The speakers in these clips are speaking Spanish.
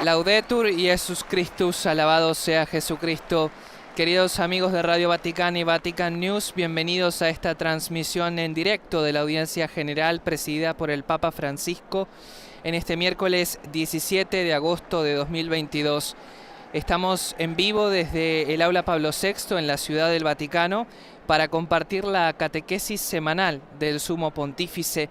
Laudetur Jesus Christus, alabado sea Jesucristo. Queridos amigos de Radio Vaticana y Vatican News, bienvenidos a esta transmisión en directo de la audiencia general presidida por el Papa Francisco en este miércoles 17 de agosto de 2022. Estamos en vivo desde el Aula Pablo VI en la Ciudad del Vaticano para compartir la catequesis semanal del Sumo Pontífice.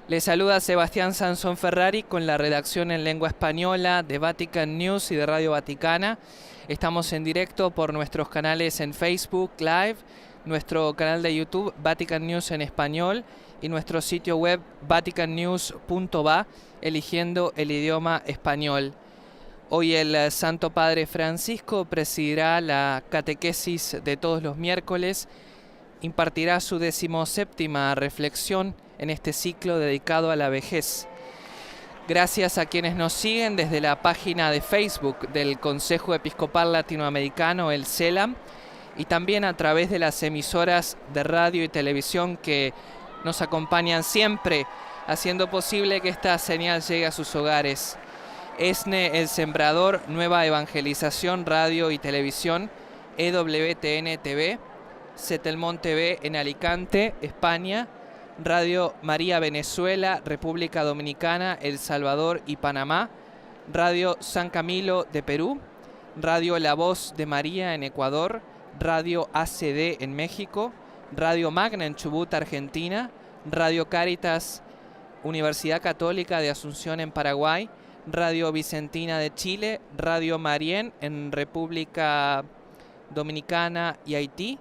Les saluda Sebastián Sansón Ferrari con la redacción en lengua española de Vatican News y de Radio Vaticana. Estamos en directo por nuestros canales en Facebook Live, nuestro canal de YouTube Vatican News en español y nuestro sitio web vaticannews.va, eligiendo el idioma español. Hoy el Santo Padre Francisco presidirá la catequesis de todos los miércoles, impartirá su 17ª reflexión en este ciclo dedicado a la vejez. Gracias a quienes nos siguen desde la página de Facebook del Consejo Episcopal Latinoamericano, el CELAM, y también a través de las emisoras de radio y televisión que nos acompañan siempre, haciendo posible que esta señal llegue a sus hogares. ESNE El Sembrador, Nueva Evangelización, Radio y Televisión, EWTN TV, Setelmont TV en Alicante, España, Radio María Venezuela, República Dominicana, El Salvador y Panamá, Radio San Camilo de Perú, Radio La Voz de María en Ecuador, Radio ACD en México, Radio Magna en Chubut, Argentina, Radio Cáritas, Universidad Católica de Asunción en Paraguay, Radio Vicentina de Chile, Radio Marién en República Dominicana y Haití,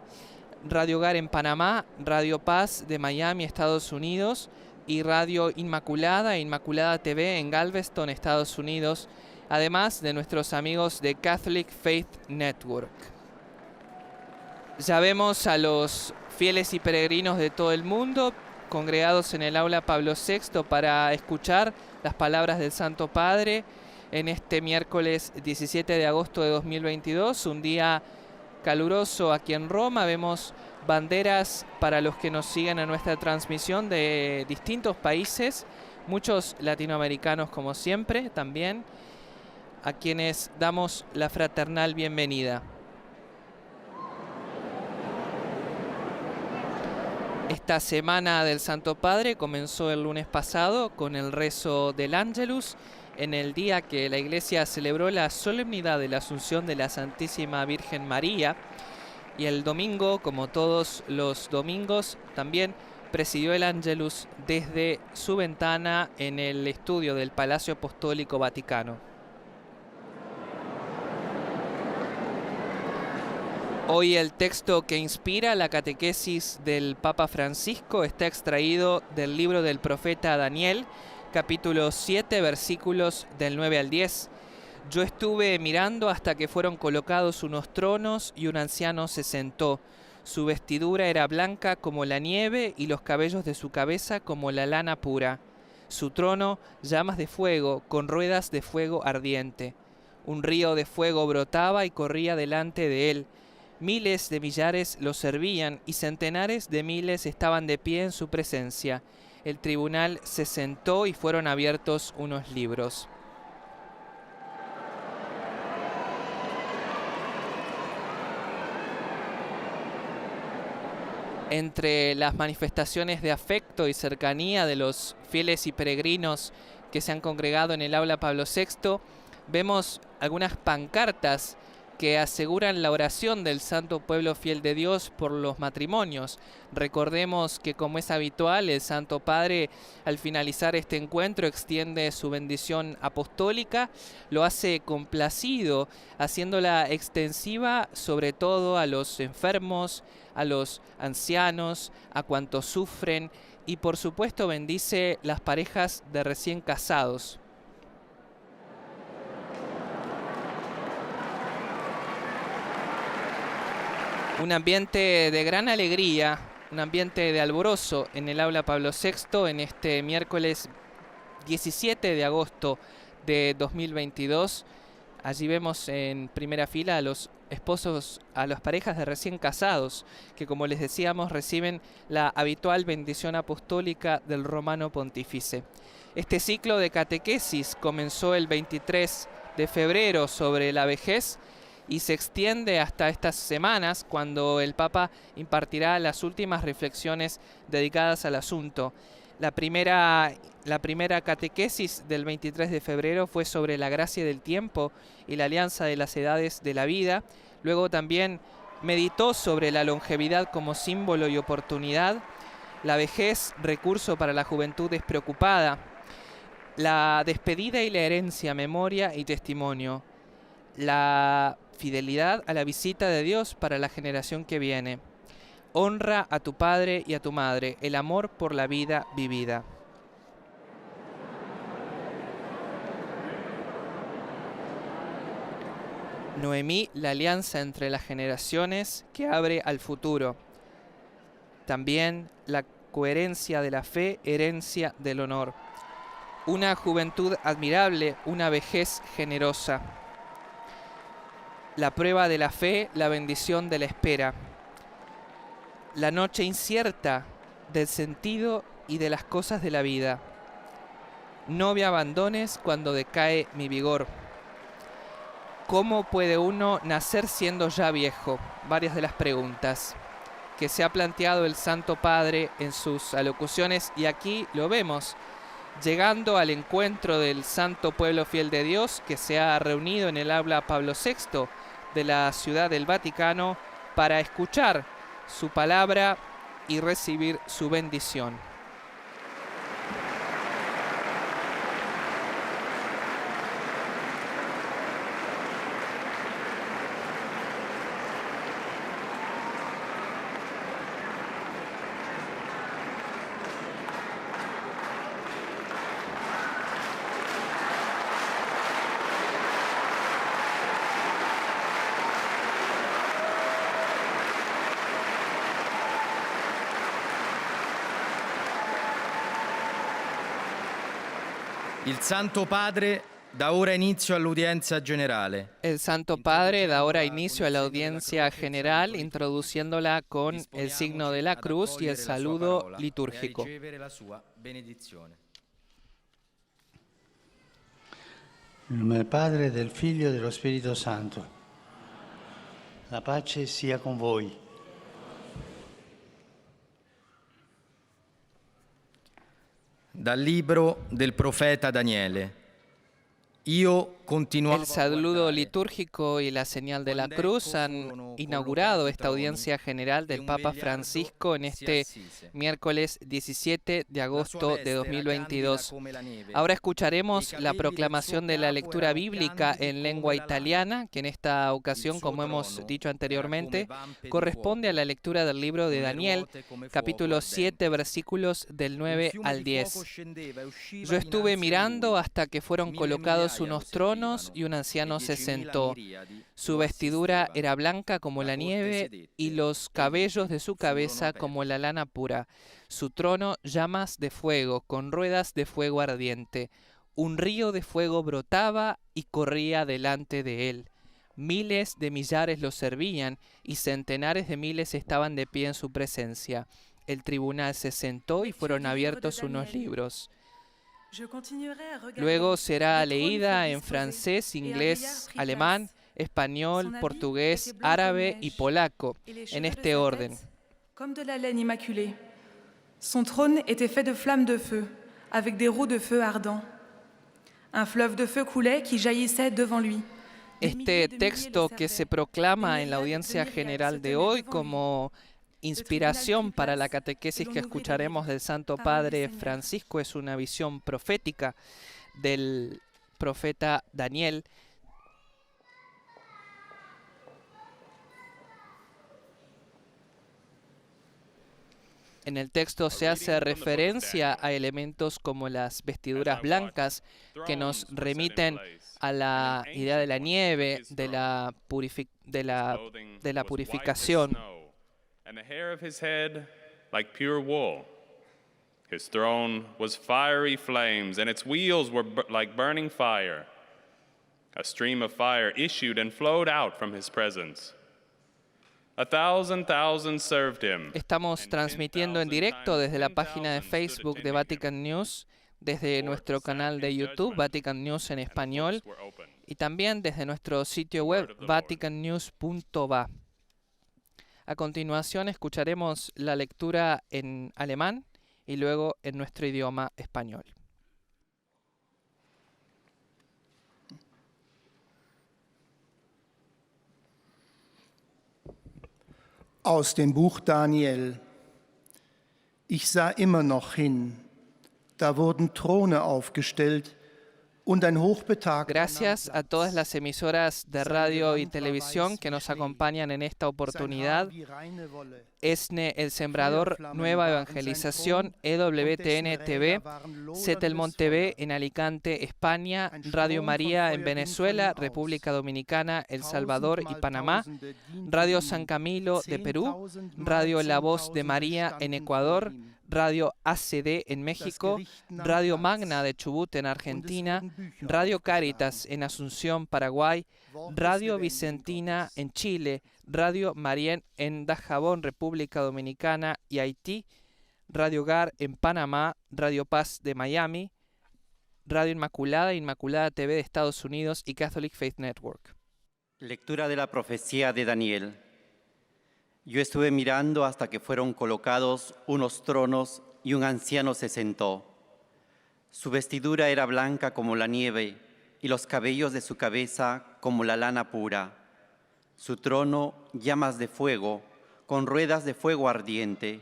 Radio Hogar en Panamá, Radio Paz de Miami, Estados Unidos, y Radio Inmaculada, Inmaculada TV en Galveston, Estados Unidos, además de nuestros amigos de Catholic Faith Network. Ya vemos a los fieles y peregrinos de todo el mundo congregados en el Aula Pablo VI para escuchar las palabras del Santo Padre en este miércoles 17 de agosto de 2022, un día caluroso aquí en Roma. Vemos banderas para los que nos siguen en nuestra transmisión de distintos países, muchos latinoamericanos como siempre también, a quienes damos la fraternal bienvenida. Esta semana del Santo Padre comenzó el lunes pasado con el rezo del Ángelus, en el día que la Iglesia celebró la solemnidad de la Asunción de la Santísima Virgen María, y el domingo, como todos los domingos, también presidió el Ángelus desde su ventana en el estudio del Palacio Apostólico Vaticano. Hoy el texto que inspira la catequesis del Papa Francisco está extraído del libro del profeta Daniel, capítulo 7, versículos del 9 al 10. Yo estuve mirando hasta que fueron colocados unos tronos y un anciano se sentó. Su vestidura era blanca como la nieve y los cabellos de su cabeza como la lana pura. Su trono llamas de fuego con ruedas de fuego ardiente. Un río de fuego brotaba y corría delante de él. Miles de millares lo servían y centenares de miles estaban de pie en su presencia. El tribunal se sentó y fueron abiertos unos libros. Entre las manifestaciones de afecto y cercanía de los fieles y peregrinos que se han congregado en el Aula Pablo VI, vemos algunas pancartas que aseguran la oración del Santo Pueblo Fiel de Dios por los matrimonios. Recordemos que, como es habitual, el Santo Padre al finalizar este encuentro extiende su bendición apostólica, lo hace complacido, haciéndola extensiva sobre todo a los enfermos, a los ancianos, a cuantos sufren, y por supuesto bendice las parejas de recién casados. Un ambiente de gran alegría, un ambiente de alborozo en el Aula Pablo VI en este miércoles 17 de agosto de 2022. Allí vemos en primera fila a los esposos, a las parejas de recién casados, que, como les decíamos, reciben la habitual bendición apostólica del Romano Pontífice. Este ciclo de catequesis comenzó el 23 de febrero sobre la vejez y se extiende hasta estas semanas cuando el Papa impartirá las últimas reflexiones dedicadas al asunto. La primera catequesis del 23 de febrero fue sobre la gracia del tiempo y la alianza de las edades de la vida. Luego también meditó sobre la longevidad como símbolo y oportunidad, la vejez, recurso para la juventud despreocupada, la despedida y la herencia, memoria y testimonio, la fidelidad a la visita de Dios para la generación que viene. Honra a tu padre y a tu madre, el amor por la vida vivida. Noemí, la alianza entre las generaciones que abre al futuro. También la coherencia de la fe, herencia del honor. Una juventud admirable, una vejez generosa. La prueba de la fe, la bendición de la espera. La noche incierta del sentido y de las cosas de la vida. No me abandones cuando decae mi vigor. ¿Cómo puede uno nacer siendo ya viejo? Varias de las preguntas que se ha planteado el Santo Padre en sus alocuciones, y aquí lo vemos, llegando al encuentro del santo pueblo fiel de Dios que se ha reunido en el aula Pablo VI de la Ciudad del Vaticano para escuchar su palabra y recibir su bendición. Il Santo Padre da ora inizio all'udienza generale. El Santo Padre da ahora inicio a la audiencia general, introduciéndola con el signo de la cruz y el saludo litúrgico. Nel nome del Padre, del Figlio e dello Spirito Santo. La pace sia con voi. Dal libro del profeta Daniele. El saludo litúrgico y la señal de la cruz han inaugurado esta audiencia general del Papa Francisco en este miércoles 17 de agosto de 2022. Ahora escucharemos la proclamación de la lectura bíblica en lengua italiana, que en esta ocasión, como hemos dicho anteriormente, corresponde a la lectura del libro de Daniel, capítulo 7, versículos del 9 al 10. Yo estuve mirando hasta que fueron colocados unos tronos y un anciano se sentó. Su vestidura era blanca como la nieve y los cabellos de su cabeza como la lana pura. Su trono llamas de fuego, con ruedas de fuego ardiente. Un río de fuego brotaba y corría delante de él. Miles de millares lo servían y centenares de miles estaban de pie en su presencia. El tribunal se sentó y fueron abiertos unos libros. Luego será leída en francés, inglés, alemán, español, portugués, árabe y polaco, en este orden. Comme de la laine immaculée. Son trône était fait de flammes de feu, avec des roues de feu ardents. Un fleuve de feu coulait qui jaillissait devant lui. Este texto que se proclama en la audiencia general de hoy como inspiración para la catequesis que escucharemos del Santo Padre Francisco es una visión profética del profeta Daniel. En el texto se hace referencia a elementos como las vestiduras blancas que nos remiten a la idea de la nieve, de la purificación. And the hair of his head like pure wool. His throne was fiery flames, and its wheels were like burning fire. A stream of fire issued and flowed out from his presence. 1,000 served him. Estamos transmitiendo en directo desde la página de Facebook de Vatican News, desde nuestro canal de YouTube, Vatican News en español, y también desde nuestro sitio web vaticannews.va. A continuación escucharemos la lectura en alemán y luego en nuestro idioma español. Aus dem Buch Daniel. Ich sah immer noch hin. Da wurden Throne aufgestellt. Gracias a todas las emisoras de radio y televisión que nos acompañan en esta oportunidad. ESNE El Sembrador, Nueva Evangelización, EWTN TV, Setelmont TV en Alicante, España, Radio María en Venezuela, República Dominicana, El Salvador y Panamá, Radio San Camilo de Perú, Radio La Voz de María en Ecuador, Radio ACD en México, Radio Magna de Chubut en Argentina, Radio Cáritas en Asunción, Paraguay, Radio Vicentina en Chile, Radio Marien en Dajabón, República Dominicana y Haití, Radio Gar en Panamá, Radio Paz de Miami, Radio Inmaculada, Inmaculada TV de Estados Unidos y Catholic Faith Network. Lectura de la profecía de Daniel. Yo estuve mirando hasta que fueron colocados unos tronos y un anciano se sentó. Su vestidura era blanca como la nieve y los cabellos de su cabeza como la lana pura. Su trono, llamas de fuego, con ruedas de fuego ardiente.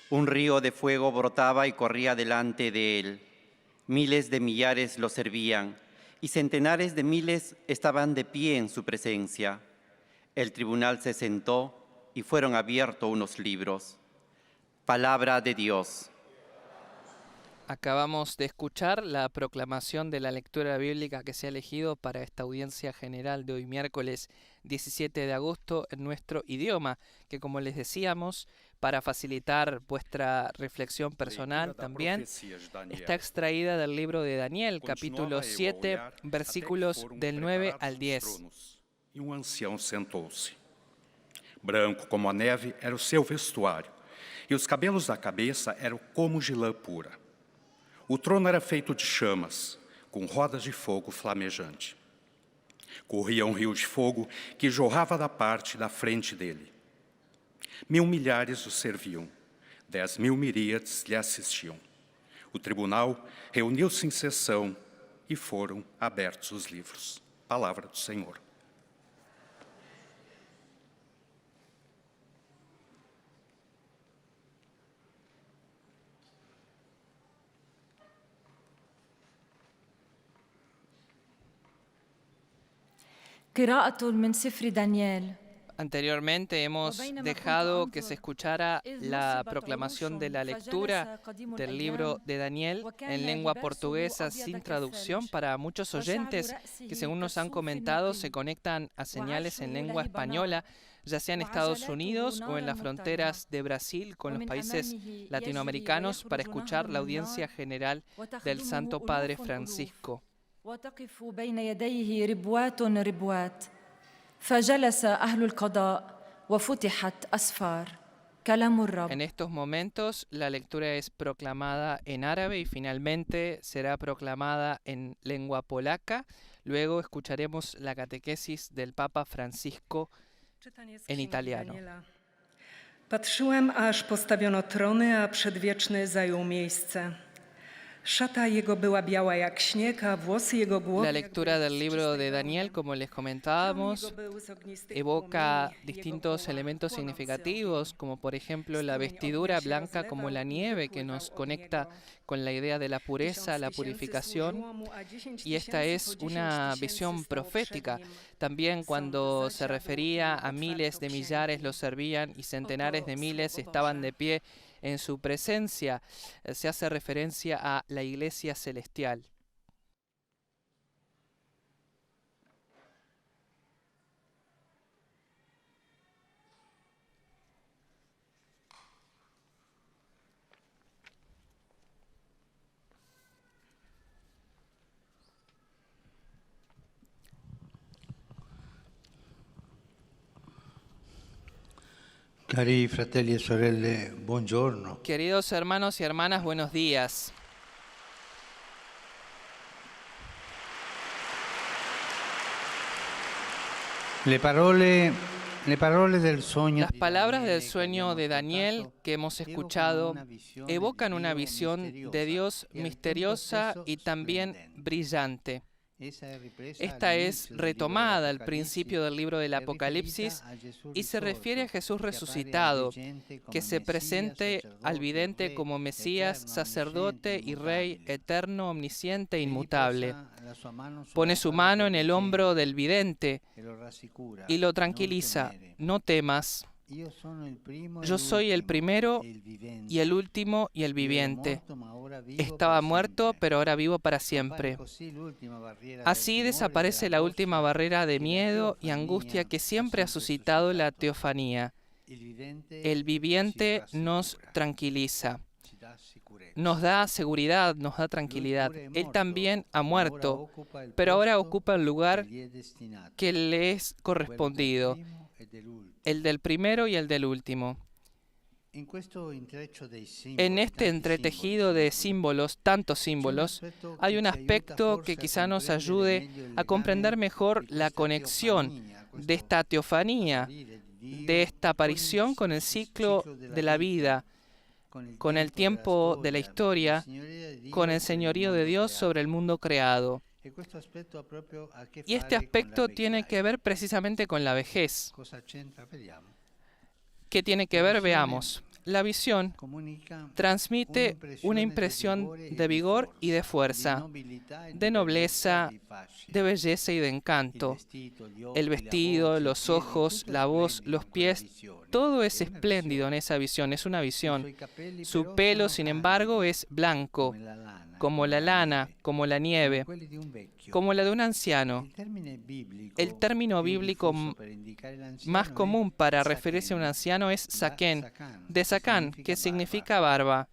Un río de fuego brotaba y corría delante de él. Miles de millares lo servían y centenares de miles estaban de pie en su presencia. El tribunal se sentó y fueron abiertos unos libros. Palabra de Dios. Acabamos de escuchar la proclamación de la lectura bíblica que se ha elegido para esta audiencia general de hoy miércoles 17 de agosto en nuestro idioma, que como les decíamos, para facilitar vuestra reflexión personal también, está extraída del libro de Daniel, capítulo 7, versículos del 9 al 10. E ancião sentou-se. Branco como a neve era o seu vestuário, e os cabelos da cabeça eram como de lã pura. O trono era feito de chamas, com rodas de fogo flamejante. Corria um rio de fogo que jorrava da parte da frente dele. 1000 milhares o serviam, 10.000 miríades lhe assistiam. O tribunal reuniu-se em sessão e foram abertos os livros. Palavra do Senhor. Anteriormente hemos dejado que se escuchara la proclamación de la lectura del libro de Daniel en lengua portuguesa sin traducción para muchos oyentes que, según nos han comentado, se conectan a señales en lengua española, ya sea en Estados Unidos o en las fronteras de Brasil con los países latinoamericanos, para escuchar la audiencia general del Santo Padre Francisco. وتقف بين يديه ربوات ربوات فجلس أهل القضاء وفتحت أسفار كلام الرب. En estos momentos la lectura es proclamada en árabe y finalmente será proclamada en lengua polaca. Luego escucharemos la catequesis del Papa Francisco en italiano. Patrzyłem, aż postawiono trony, a przedwieczny zajął miejsce. Szata jego była biała jak śnieg, a włosy jego głowy. La lectura del libro de Daniel, como les comentábamos, evoca distintos elementos significativos, como por ejemplo la vestidura blanca como la nieve, que nos conecta con la idea de la pureza, la purificación, y esta es una visión profética. También cuando se refería a miles de millares los servían y centenares de miles estaban de pie en su presencia, se hace referencia a la Iglesia celestial. Cari fratelli e sorelle, buongiorno. Queridos hermanos y hermanas, buenos días. Le parole del sueño Las palabras del sueño de Daniel que hemos escuchado evocan una visión de Dios misteriosa y también brillante. Esta es retomada al principio del libro del Apocalipsis y se refiere a Jesús resucitado, que se presente al vidente como Mesías, sacerdote y Rey eterno, omnisciente e inmutable. Pone su mano en el hombro del vidente y lo tranquiliza: no temas. Yo soy el primero y el último y el viviente. Estaba muerto, pero ahora vivo para siempre. Así desaparece la última barrera de miedo y angustia que siempre ha suscitado la teofanía. El viviente nos tranquiliza, nos da seguridad, nos da tranquilidad. Él también ha muerto, pero ahora ocupa el lugar que le es correspondido, el del primero y el del último. En este entretejido de símbolos, tantos símbolos, hay un aspecto que quizá nos ayude a comprender mejor la conexión de esta teofanía, de esta aparición con el ciclo de la vida, con el tiempo de la historia, con el señorío de Dios sobre el mundo creado. Y este aspecto tiene que ver precisamente con la vejez. ¿Qué tiene que ver? Veamos. La visión transmite una impresión de vigor y de fuerza, de nobleza, de belleza y de encanto. El vestido, los ojos, la voz, los pies, todo es espléndido en esa visión, es una visión. Su pelo, sin embargo, es blanco, como la lana, como la nieve, como la de un anciano. El término bíblico más común para referirse a un anciano es saquén, de sacán, que significa barba.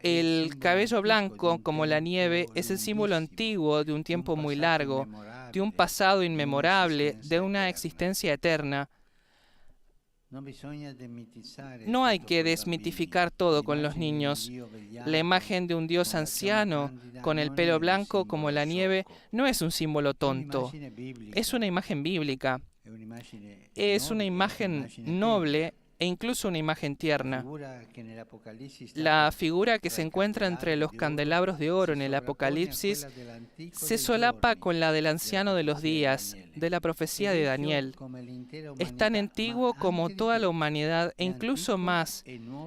El cabello blanco, como la nieve, es el símbolo antiguo de un tiempo muy largo, de un pasado inmemorable, de una existencia eterna. No hay que desmitificar todo con los niños. La imagen de un Dios anciano con el pelo blanco como la nieve no es un símbolo tonto. Es una imagen bíblica. Es una imagen noble e incluso una imagen tierna. La figura que se encuentra entre los candelabros de oro en el Apocalipsis se solapa con la del anciano de los días, de la profecía de Daniel. Es tan antiguo como toda la humanidad e incluso más.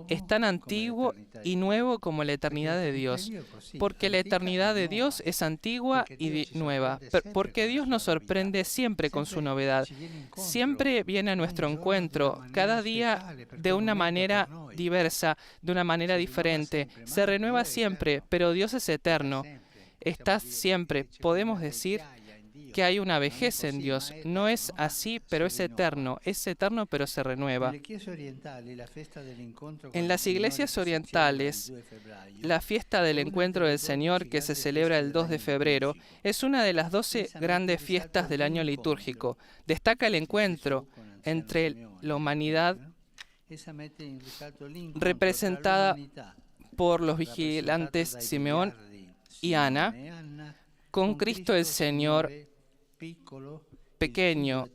Es tan antiguo y nuevo como la eternidad de Dios. Porque la eternidad de Dios es antigua y nueva. Porque Dios nos sorprende siempre con su novedad. Siempre viene a nuestro encuentro, cada día de una manera diversa, de una manera diferente. Se renueva siempre, pero Dios es eterno. Está siempre. Podemos decir que hay una vejez en Dios. No es así, pero es eterno. Es eterno, pero se renueva. En las iglesias orientales, la fiesta del encuentro del Señor, que se celebra el 2 de febrero, es una de las 12 grandes fiestas del año litúrgico. Destaca el encuentro entre la humanidad representada por los vigilantes Simeón y Ana, con Cristo el Señor pequeño,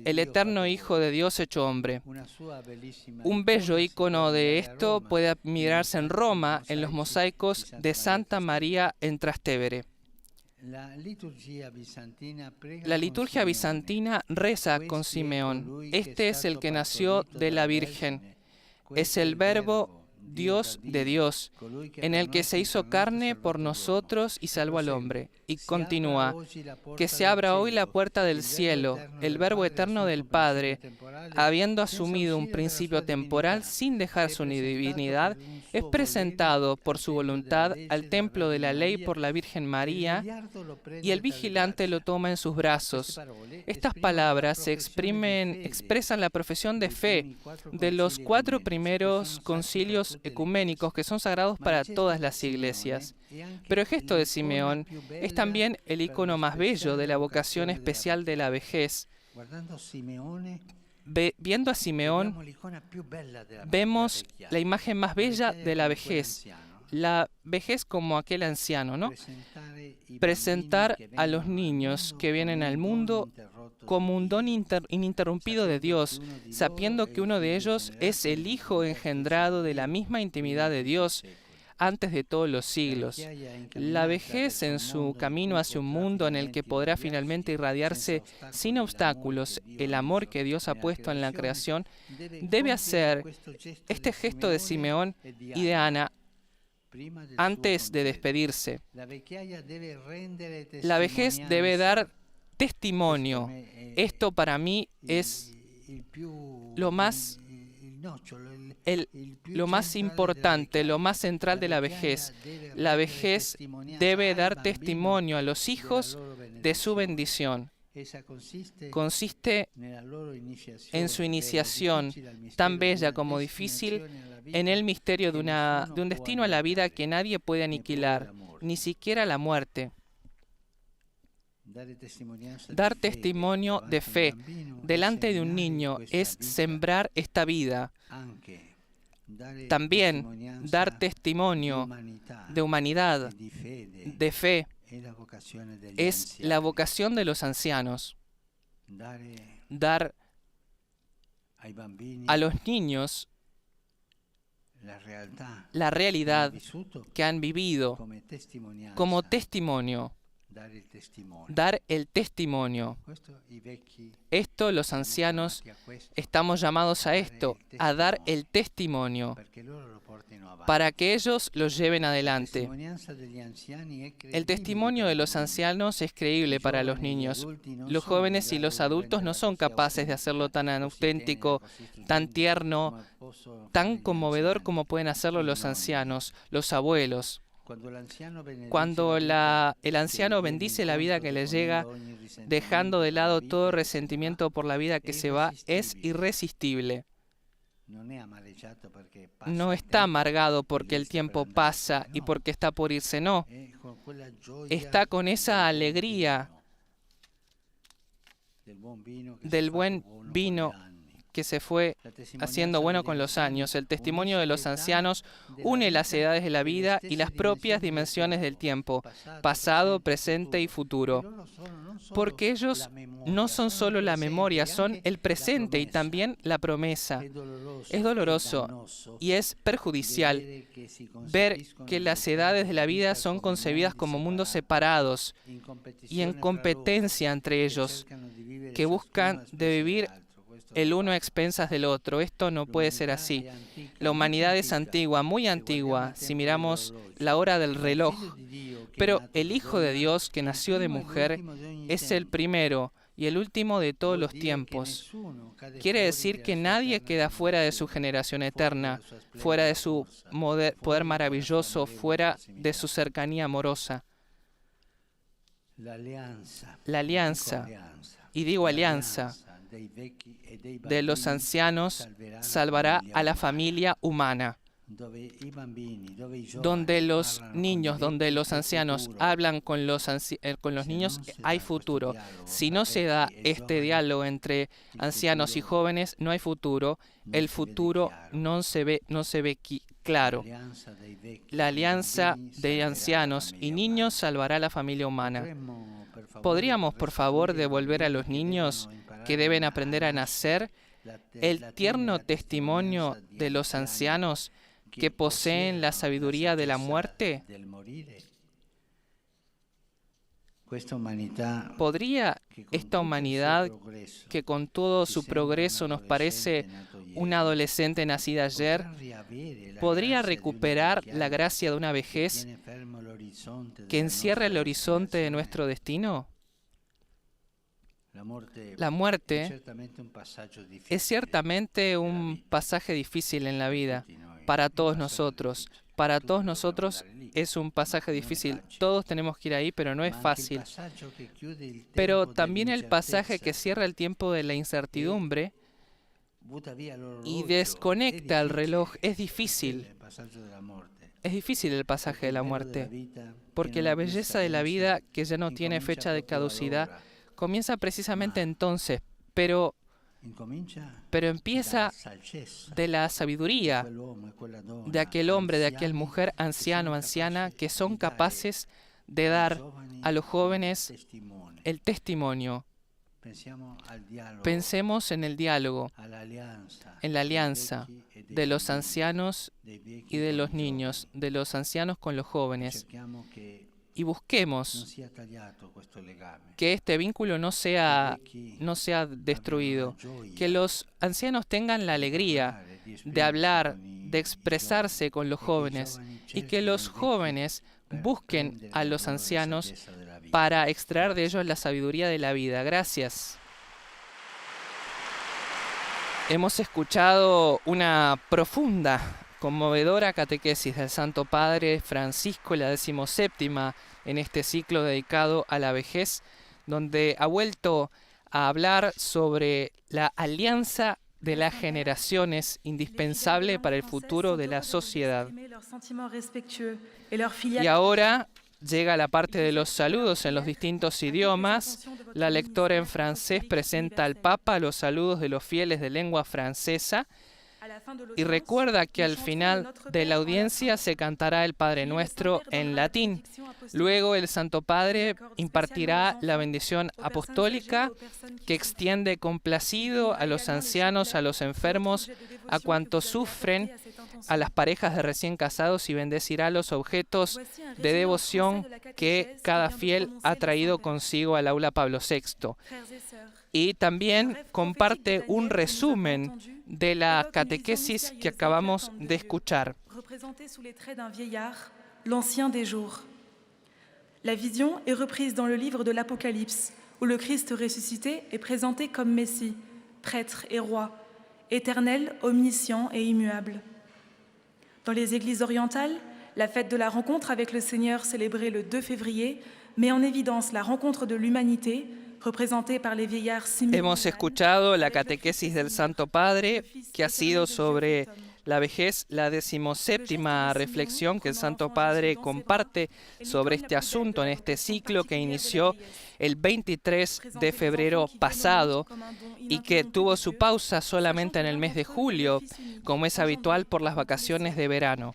el eterno Hijo de Dios hecho hombre. Un bello icono de esto puede admirarse en Roma, en los mosaicos de Santa María en Trastevere. La liturgia bizantina reza con Simeón. Este es el que nació de la Virgen. Es el Verbo, Dios de Dios, en el que se hizo carne por nosotros y salvó al hombre. Y continúa: que se abra hoy la puerta del cielo, el Verbo eterno del Padre, habiendo asumido un principio temporal sin dejar su divinidad, es presentado por su voluntad al templo de la ley por la Virgen María, y el vigilante lo toma en sus brazos. Estas palabras expresan la profesión de fe de los 4 primeros concilios ecuménicos que son sagrados para todas las iglesias. Pero el gesto de Simeón es también el icono más bello de la vocación especial de la vejez. Viendo a Simeón, vemos la imagen más bella de la vejez. la vejez como aquel anciano, ¿no? Presentar a los niños que vienen al mundo como un don ininterrumpido de Dios, sabiendo que uno de ellos es el Hijo engendrado de la misma intimidad de Dios antes de todos los siglos. La vejez en su camino hacia un mundo en el que podrá finalmente irradiarse sin obstáculos el amor que Dios ha puesto en la creación, debe hacer este gesto de Simeón y de Ana antes de despedirse. La vejez debe dar testimonio. Esto para mí es lo más importante, lo más central de la vejez. La vejez debe dar testimonio a los hijos de su bendición. Consiste en su iniciación, tan bella como difícil, en el misterio de un destino a la vida que nadie puede aniquilar, ni siquiera la muerte. Dar testimonio de fe delante de un niño es sembrar esta vida. También dar testimonio de humanidad, de fe, es la vocación de los ancianos. Dar a los niños la realidad que han vivido como testimonio. Dar el testimonio. Esto, los ancianos, estamos llamados a esto, a dar el testimonio, para que ellos lo lleven adelante. El testimonio de los ancianos es creíble para los niños. Los jóvenes y los adultos no son capaces de hacerlo tan auténtico, tan tierno, tan conmovedor como pueden hacerlo los ancianos, los abuelos. Cuando el anciano bendice la vida que le llega, dejando de lado todo resentimiento por la vida que se va, es irresistible. No está amargado porque el tiempo pasa y porque está por irse, no. Está con esa alegría del buen vino que se fue haciendo bueno con los años. El testimonio de los ancianos une las edades de la vida y las propias dimensiones del tiempo, pasado, presente y futuro. Porque ellos no son solo la memoria, son el presente y también la promesa. Es doloroso y es perjudicial ver que las edades de la vida son concebidas como mundos separados y en competencia entre ellos, que buscan de vivir el uno a expensas del otro. Esto no puede ser así. La humanidad es antigua, muy antigua, si miramos la hora del reloj. Pero el Hijo de Dios, que nació de mujer, es el primero y el último de todos los tiempos. Quiere decir que nadie queda fuera de su generación eterna, fuera de su poder maravilloso, fuera de su cercanía amorosa. La alianza, y digo alianza, de los ancianos salvará a la familia humana. Donde los niños, donde los ancianos hablan con los niños, hay futuro. Si no se da este diálogo entre ancianos y jóvenes, no hay futuro. El futuro no se ve claro. La alianza de ancianos y niños salvará a la familia humana. ¿Podríamos, por favor, devolver a los niños que deben aprender a nacer el tierno testimonio de los ancianos que poseen la sabiduría de la muerte? ¿Podría esta humanidad, que con todo su progreso nos parece una adolescente nacida ayer, podría recuperar la gracia de una vejez que encierra el horizonte de nuestro destino? La muerte es ciertamente un pasaje difícil en la vida para todos nosotros. Para todos nosotros es un pasaje difícil. Todos tenemos que ir ahí, pero no es fácil. Pero también el pasaje que cierra el tiempo de la incertidumbre y desconecta el reloj es difícil. Es difícil el pasaje de la muerte, porque la belleza de la vida, que ya no tiene fecha de caducidad, comienza precisamente entonces, pero pero empieza de la sabiduría de aquel hombre, de aquella mujer, anciano, anciana, que son capaces de dar a los jóvenes el testimonio. Pensemos en el diálogo, en la alianza de los ancianos y de los niños, de los ancianos con los jóvenes. Y busquemos que este vínculo no sea destruido, que los ancianos tengan la alegría de hablar, de expresarse con los jóvenes y que los jóvenes busquen a los ancianos para extraer de ellos la sabiduría de la vida. Gracias. Hemos escuchado una profunda, conmovedora catequesis del Santo Padre Francisco, la 17ª en este ciclo dedicado a la vejez, donde ha vuelto a hablar sobre la alianza de las generaciones indispensable para el futuro de la sociedad. Y ahora llega la parte de los saludos en los distintos idiomas. La lectora en francés presenta al Papa los saludos de los fieles de lengua francesa y recuerda que al final de la audiencia se cantará el Padre Nuestro en latín. Luego el Santo Padre impartirá la bendición apostólica que extiende complacido a los ancianos, a los enfermos, a cuantos sufren, a las parejas de recién casados y bendecirá los objetos de devoción que cada fiel ha traído consigo al aula Pablo VI. Y también comparte un resumen de la catequesis que acabamos de escuchar. La vision est reprise dans le livre de l'Apocalypse, où le Christ ressuscité est présenté comme Messie, prêtre et roi, éternel, omniscient et immuable. Dans les églises orientales, la fête de la rencontre avec le Seigneur célébrée le 2 février met en évidence la rencontre de l'humanité, représentée par les vieillards Simeon. Hemos escuchado la catequesis del Santo Padre, que ha sido sobre la vejez, la 17ª reflexión que el Santo Padre comparte sobre este asunto en este ciclo que inició el 23 de febrero pasado y que tuvo su pausa solamente en el mes de julio, como es habitual por las vacaciones de verano.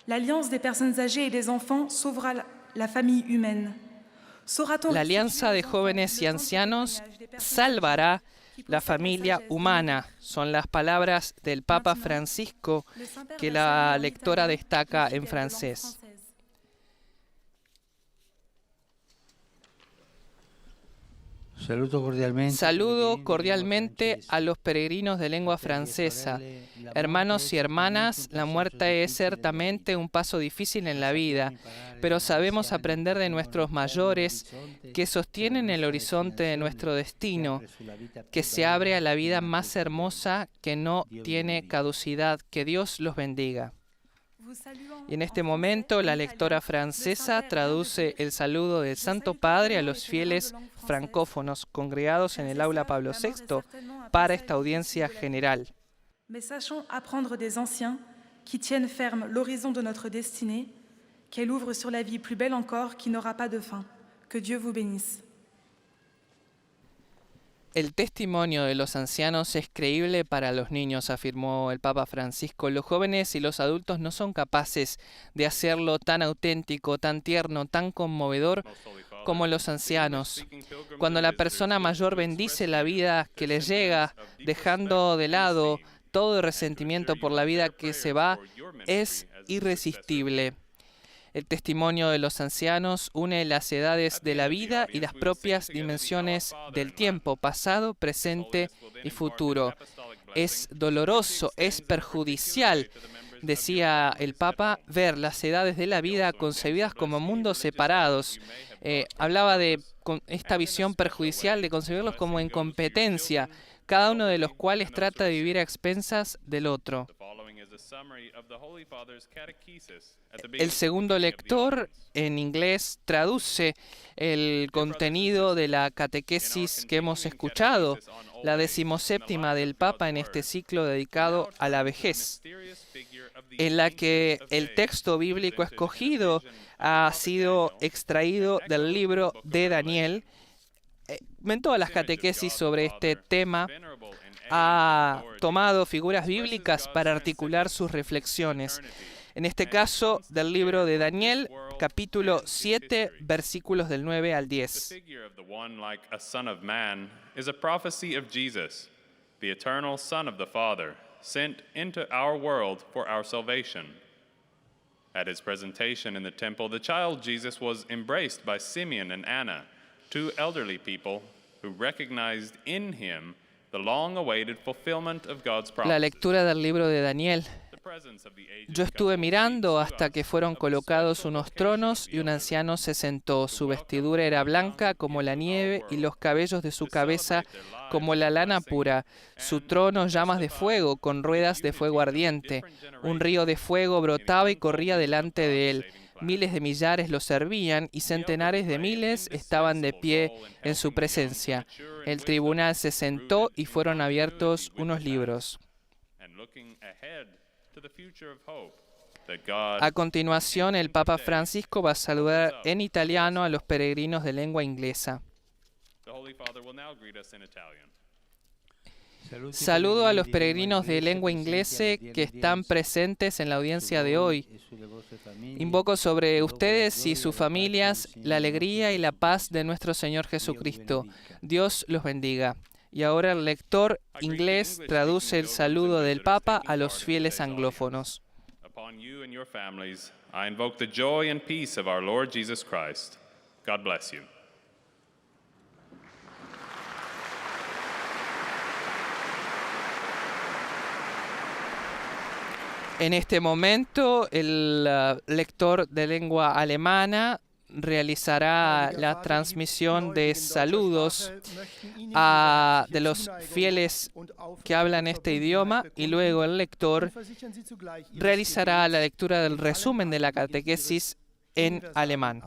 L'alliance des personnes âgées et des enfants sauvera la famille humaine. La alianza de jóvenes y ancianos salvará la familia humana. Son las palabras del Papa Francisco que la lectora destaca en francés. Saludo cordialmente a los peregrinos de lengua francesa. Hermanos y hermanas, la muerte es ciertamente un paso difícil en la vida, pero sabemos aprender de nuestros mayores que sostienen el horizonte de nuestro destino, que se abre a la vida más hermosa que no tiene caducidad. Que Dios los bendiga. Y en este momento la lectora francesa traduce el saludo del Santo Padre a los fieles francófonos congregados en el aula Pablo VI para esta audiencia general. Mais sachons apprendre des anciens qui tiennent ferme l'horizon de notre destinée, qu'elle ouvre sur la vie plus belle encore qui n'aura pas de fin. Que Dieu vous bénisse. El testimonio de los ancianos es creíble para los niños, afirmó el Papa Francisco. Los jóvenes y los adultos no son capaces de hacerlo tan auténtico, tan tierno, tan conmovedor como los ancianos. Cuando la persona mayor bendice la vida que le llega, dejando de lado todo resentimiento por la vida que se va, es irresistible. El testimonio de los ancianos une las edades de la vida y las propias dimensiones del tiempo, pasado, presente y futuro. Es doloroso, es perjudicial, decía el Papa, ver las edades de la vida concebidas como mundos separados. Hablaba de esta visión perjudicial de concebirlos como en competencia, cada uno de los cuales trata de vivir a expensas del otro. El segundo lector, en inglés, traduce el contenido de la catequesis que hemos escuchado, la 17ª del Papa en este ciclo dedicado a la vejez, en la que el texto bíblico escogido ha sido extraído del libro de Daniel, en todas las catequesis sobre este tema ha tomado figuras bíblicas para articular sus reflexiones. En este caso, del libro de Daniel, capítulo 7, versículos del 9 al 10. The figure of the one like a son of man is a prophecy of Jesus, the eternal Son of the Father, sent into our world for our salvation. At his presentation in the temple, the child Jesus was embraced by Simeon and Anna, two elderly people who recognized in him the long-awaited fulfillment of God's promises. La lectura del libro de Daniel. Yo estuve mirando hasta que fueron colocados unos tronos y un anciano se sentó. Su vestidura era blanca como la nieve y los cabellos de su cabeza como la lana pura. Su trono llamas de fuego con ruedas de fuego ardiente. Un río de fuego brotaba y corría delante de él. Miles de millares lo servían y centenares de miles estaban de pie en su presencia. El tribunal se sentó y fueron abiertos unos libros. A continuación, el Papa Francisco va a saludar en italiano a los peregrinos de lengua inglesa. Saludo a los peregrinos de lengua inglesa que están presentes en la audiencia de hoy. Invoco sobre ustedes y sus familias la alegría y la paz de nuestro Señor Jesucristo. Dios los bendiga. Y ahora el lector inglés traduce el saludo del Papa a los fieles anglófonos. Upon you and your families, I invoke the joy and peace of our Lord Jesus Christ. God bless you. En este momento, el lector de lengua alemana realizará la transmisión de saludos de los fieles que hablan este idioma y luego el lector realizará la lectura del resumen de la catequesis en alemán.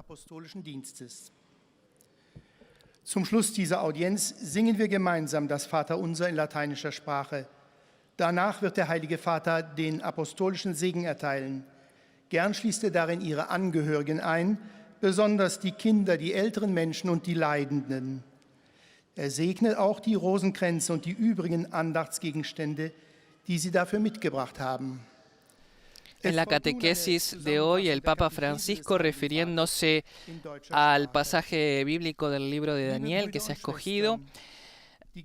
Zum Schluss dieser Audienz singen wir gemeinsam das Vaterunser in lateinischer Sprache. Danach wird der Heilige Vater den apostolischen Segen erteilen. Gern schließt darin ihre Angehörigen ein, besonders die Kinder, die älteren Menschen und die Leidenden. Segnet auch die Rosenkränze und die übrigen Andachtsgegenstände, die Sie dafür mitgebracht haben. En la catequesis de hoy, el Papa Francisco, refiriéndose al pasaje bíblico del libro de Daniel que se ha escogido,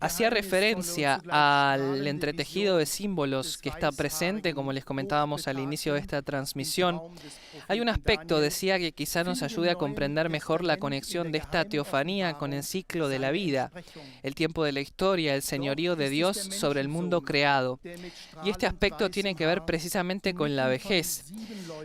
hacía referencia al entretejido de símbolos que está presente, como les comentábamos al inicio de esta transmisión. Hay un aspecto, decía, que quizá nos ayude a comprender mejor la conexión de esta teofanía con el ciclo de la vida, el tiempo de la historia, el señorío de Dios sobre el mundo creado. Y este aspecto tiene que ver precisamente con la vejez.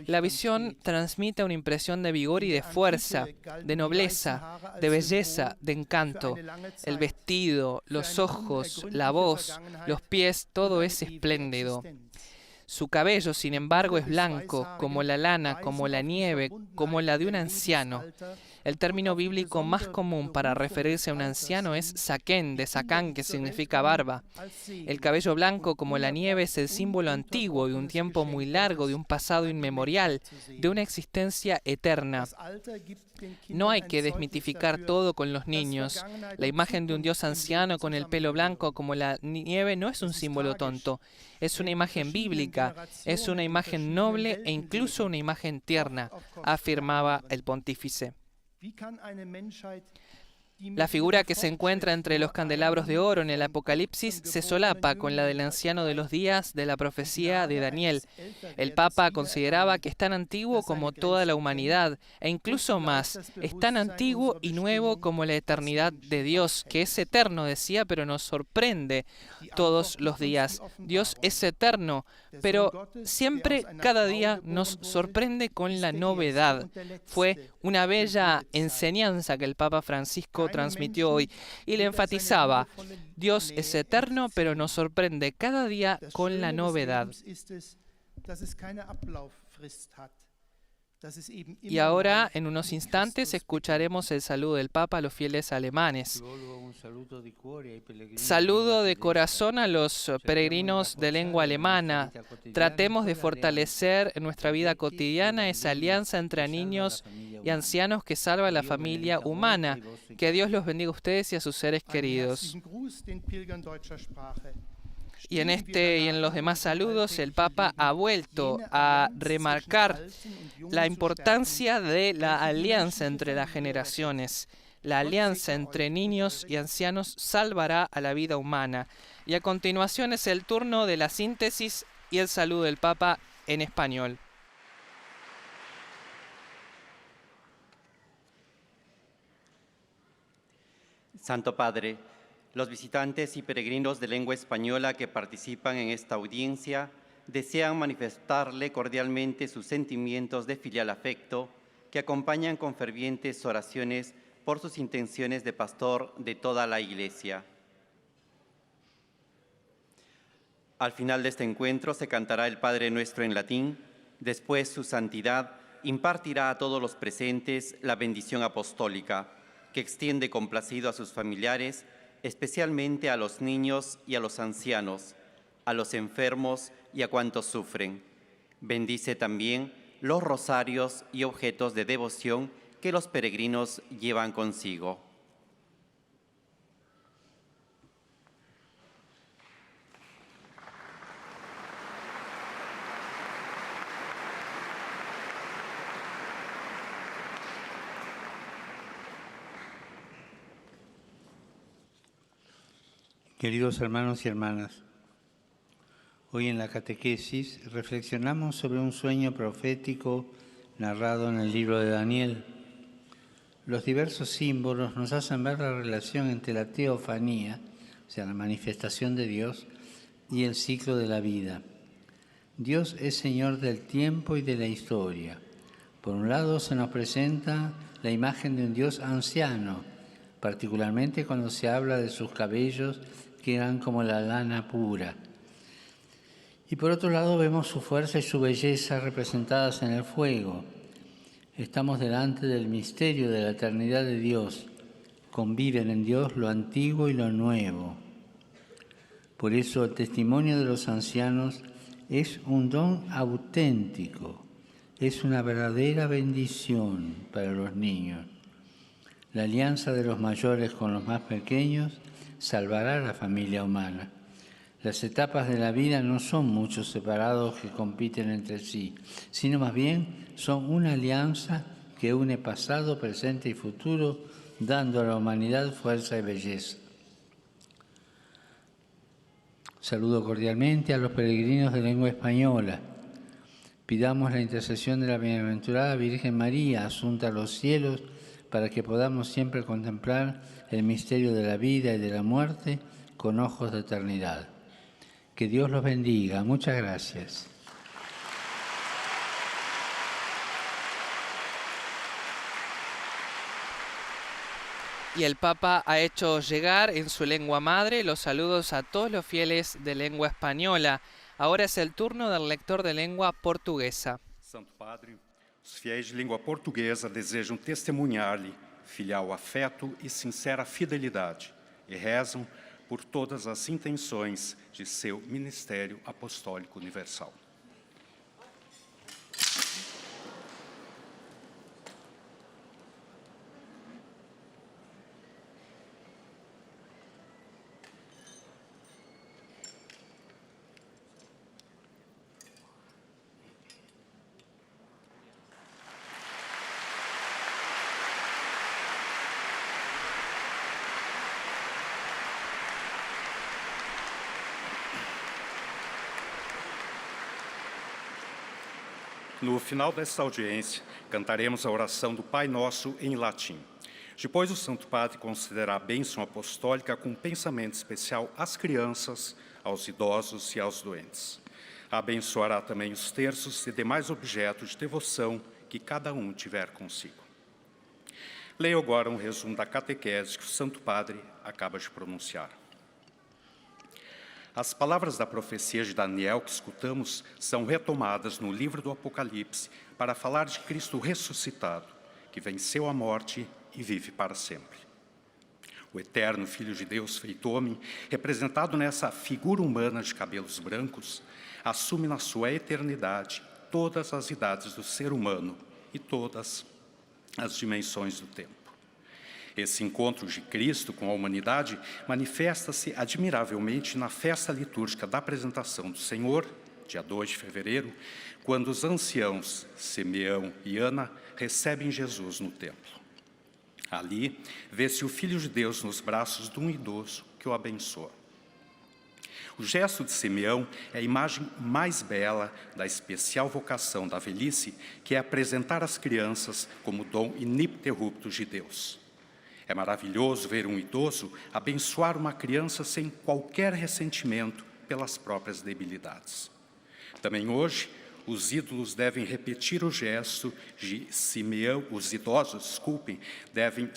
La visión transmite una impresión de vigor y de fuerza, de nobleza, de belleza, de encanto. El vestido, los ojos, la voz, los pies, todo es espléndido. Su cabello, sin embargo, es blanco, como la lana, como la nieve, como la de un anciano. El término bíblico más común para referirse a un anciano es saquén, de sacán, que significa barba. El cabello blanco como la nieve es el símbolo antiguo de un tiempo muy largo, de un pasado inmemorial, de una existencia eterna. No hay que desmitificar todo con los niños. La imagen de un Dios anciano con el pelo blanco como la nieve no es un símbolo tonto. Es una imagen bíblica, es una imagen noble e incluso una imagen tierna, afirmaba el pontífice. La figura que se encuentra entre los candelabros de oro en el Apocalipsis se solapa con la del anciano de los días de la profecía de Daniel. El Papa consideraba que es tan antiguo como toda la humanidad, e incluso más, es tan antiguo y nuevo como la eternidad de Dios, que es eterno, decía, pero nos sorprende todos los días. Dios es eterno, pero siempre, cada día, nos sorprende con la novedad. Fue una bella enseñanza que el Papa Francisco transmitió hoy y le enfatizaba: Dios es eterno, pero nos sorprende cada día con la novedad. Y ahora, en unos instantes, escucharemos el saludo del Papa a los fieles alemanes. Saludo de corazón a los peregrinos de lengua alemana. Tratemos de fortalecer en nuestra vida cotidiana esa alianza entre niños y ancianos que salva a la familia humana. Que Dios los bendiga a ustedes y a sus seres queridos. Y en este y en los demás saludos, el Papa ha vuelto a remarcar la importancia de la alianza entre las generaciones. La alianza entre niños y ancianos salvará a la vida humana. Y a continuación es el turno de la síntesis y el saludo del Papa en español. Santo Padre, los visitantes y peregrinos de lengua española que participan en esta audiencia desean manifestarle cordialmente sus sentimientos de filial afecto que acompañan con fervientes oraciones por sus intenciones de pastor de toda la Iglesia. Al final de este encuentro se cantará el Padre Nuestro en latín. Después, su santidad impartirá a todos los presentes la bendición apostólica, que extiende complacido a sus familiares, especialmente a los niños y a los ancianos, a los enfermos y a cuantos sufren. Bendice también los rosarios y objetos de devoción que los peregrinos llevan consigo. Queridos hermanos y hermanas, hoy en la catequesis reflexionamos sobre un sueño profético narrado en el libro de Daniel. Los diversos símbolos nos hacen ver la relación entre la teofanía, o sea, la manifestación de Dios, y el ciclo de la vida. Dios es Señor del tiempo y de la historia. Por un lado se nos presenta la imagen de un Dios anciano, particularmente cuando se habla de sus cabellos que eran como la lana pura. Y por otro lado vemos su fuerza y su belleza representadas en el fuego. Estamos delante del misterio de la eternidad de Dios. Conviven en Dios lo antiguo y lo nuevo. Por eso el testimonio de los ancianos es un don auténtico, es una verdadera bendición para los niños. La alianza de los mayores con los más pequeños salvará a la familia humana. Las etapas de la vida no son muchos separados que compiten entre sí, sino más bien son una alianza que une pasado, presente y futuro, dando a la humanidad fuerza y belleza. Saludo cordialmente a los peregrinos de lengua española. Pidamos la intercesión de la bienaventurada Virgen María, asunta a los cielos, para que podamos siempre contemplar el misterio de la vida y de la muerte con ojos de eternidad. Que Dios los bendiga. Muchas gracias. Y el Papa ha hecho llegar en su lengua madre los saludos a todos los fieles de lengua española. Ahora es el turno del lector de lengua portuguesa. Santo Padre, os fiéis de língua portuguesa desejam testemunhar-lhe filial afeto e sincera fidelidade e rezam por todas as intenções de seu ministério apostólico universal. No final desta audiência, cantaremos a oração do Pai Nosso em latim. Depois, o Santo Padre concederá a bênção apostólica com um pensamento especial às crianças, aos idosos e aos doentes. Abençoará também os terços e demais objetos de devoção que cada um tiver consigo. Leio agora um resumo da catequese que o Santo Padre acaba de pronunciar. As palavras da profecia de Daniel que escutamos são retomadas no livro do Apocalipse para falar de Cristo ressuscitado, que venceu a morte e vive para sempre. O eterno Filho de Deus feito homem, representado nessa figura humana de cabelos brancos, assume na sua eternidade todas as idades do ser humano e todas as dimensões do tempo. Esse encontro de Cristo com a humanidade manifesta-se admiravelmente na festa litúrgica da apresentação do Senhor, dia 2 de fevereiro, quando os anciãos Simeão e Ana recebem Jesus no templo. Ali, vê-se o Filho de Deus nos braços de um idoso que o abençoa. O gesto de Simeão é a imagem mais bela da especial vocação da velhice, que é apresentar as crianças como dom ininterrupto de Deus. É maravilhoso ver um idoso abençoar uma criança sem qualquer ressentimento pelas próprias debilidades. Também hoje, os ídolos devem repetir o gesto de Simeão, os idosos, devem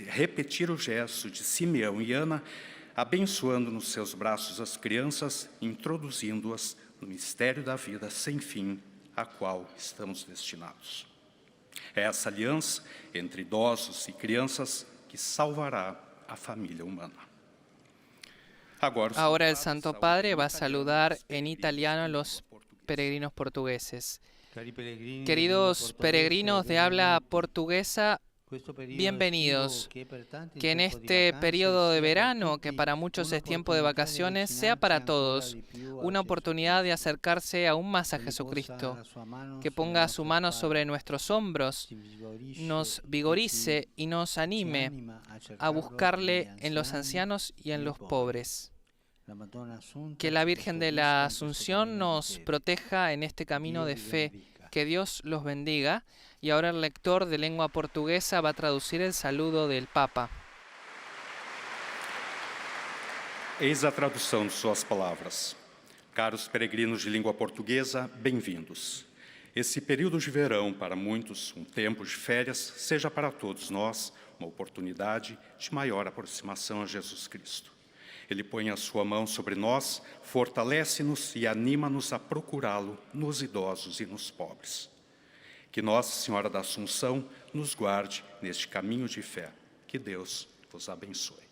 repetir o gesto de Simeão e Ana, abençoando nos seus braços as crianças, introduzindo-as no mistério da vida sem fim, a qual estamos destinados. É essa aliança entre idosos e crianças que salvará a família humana. Ahora el Santo Padre va a saludar en italiano a los peregrinos portugueses. Queridos peregrinos de habla portuguesa, bienvenidos. Que en este periodo de verano, que para muchos es tiempo de vacaciones, sea para todos una oportunidad de acercarse aún más a Jesucristo, que ponga su mano sobre nuestros hombros, nos vigorice y nos anime a buscarle en los ancianos y en los pobres. Que la Virgen de la Asunción nos proteja en este camino de fe. Que Dios los bendiga. Y ahora el lector de lengua portuguesa va a traducir el saludo del Papa. Eis a tradução de suas palavras. Caros peregrinos de língua portuguesa, bem-vindos. Esse período de verão, para muitos, um tempo de férias, seja para todos nós uma oportunidade de maior aproximação a Jesus Cristo. Ele põe a sua mão sobre nós, fortalece-nos e anima-nos a procurá-lo nos idosos e nos pobres. Que Nossa Senhora da Assunção nos guarde neste caminho de fé. Que Deus vos abençoe.